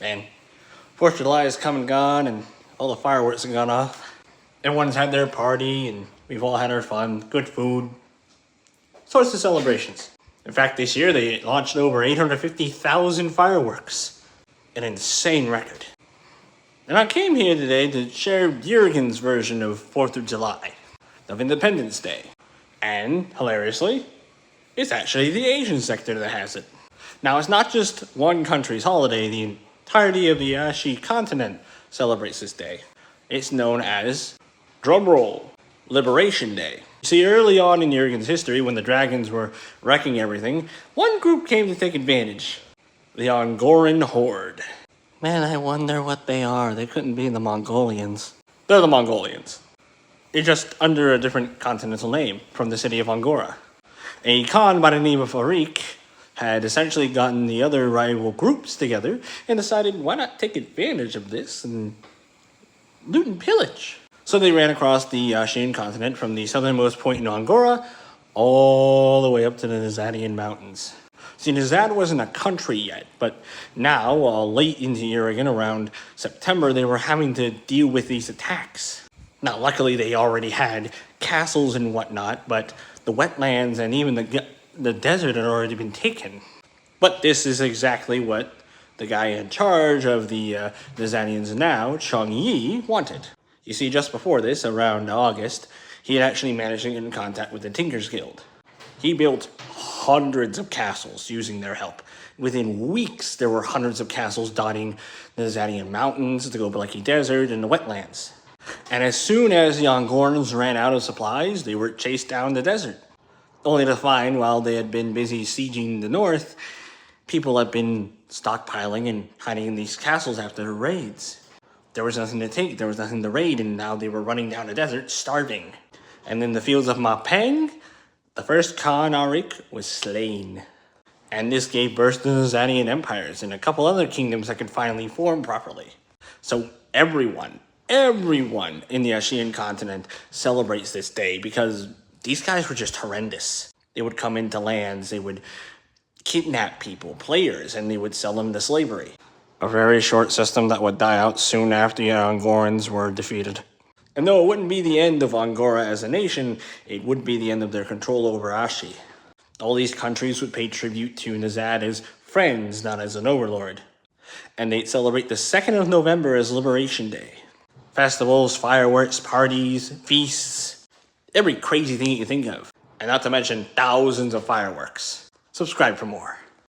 Man, 4th of July has come and gone, and all the fireworks have gone off. Everyone's had their party, and we've all had our fun, good food, sorts of celebrations. In fact, this year they launched over 850,000 fireworks. An insane record. And I came here today to share Eurigon's version of 4th of July, of Independence Day. And, hilariously, it's actually the Asian sector that has it. Now, it's not just one country's holiday, the entirety of the Asia continent celebrates this day. It's known as, drumroll, Liberation Day. You see, early on in Eurigon's history, when the dragons were wrecking everything, one group came to take advantage. The Angoran Horde. Man, I wonder what they are. They couldn't be the Mongolians. They're the Mongolians. They're just under a different continental name from the city of Angora. A Khan by the name of Arik had essentially gotten the other rival groups together and decided, why not take advantage of this and loot and pillage? So they ran across the Asian continent from the southernmost point in Angora all the way up to the Nazadian Mountains. See, Nazad wasn't a country yet, but now, late into Eurigon, around September, they were having to deal with these attacks. Now, luckily, they already had castles and whatnot, but the wetlands and even the desert had already been taken. But this is exactly what the guy in charge of the Nazadians now, Chong Yi, wanted. You see, just before this, around August, he had actually managed to get in contact with the Tinkers Guild. He built hundreds of castles using their help. Within weeks, there were hundreds of castles dotting the Nazadian Mountains, the Gobeleki Desert, and the wetlands. And as soon as the Angorans ran out of supplies, they were chased down the desert. Only to find, while they had been busy sieging the north, people had been stockpiling and hiding in these castles after the raids. There was nothing to take, there was nothing to raid, and now they were running down the desert, starving. And in the fields of Mapeng, the first Khan Arik was slain. And this gave birth to the Nazadian empires and a couple other kingdoms that could finally form properly. So everyone in the Asian continent celebrates this day because these guys were just horrendous. They would come into lands, they would kidnap people, players, and they would sell them to slavery. A very short system that would die out soon after the Angorans were defeated. And though it wouldn't be the end of Angora as a nation, it would be the end of their control over Ashi. All these countries would pay tribute to Nazad as friends, not as an overlord. And they'd celebrate the 2nd of November as Liberation Day. Festivals, fireworks, parties, feasts, every crazy thing you can think of. And not to mention thousands of fireworks. Subscribe for more.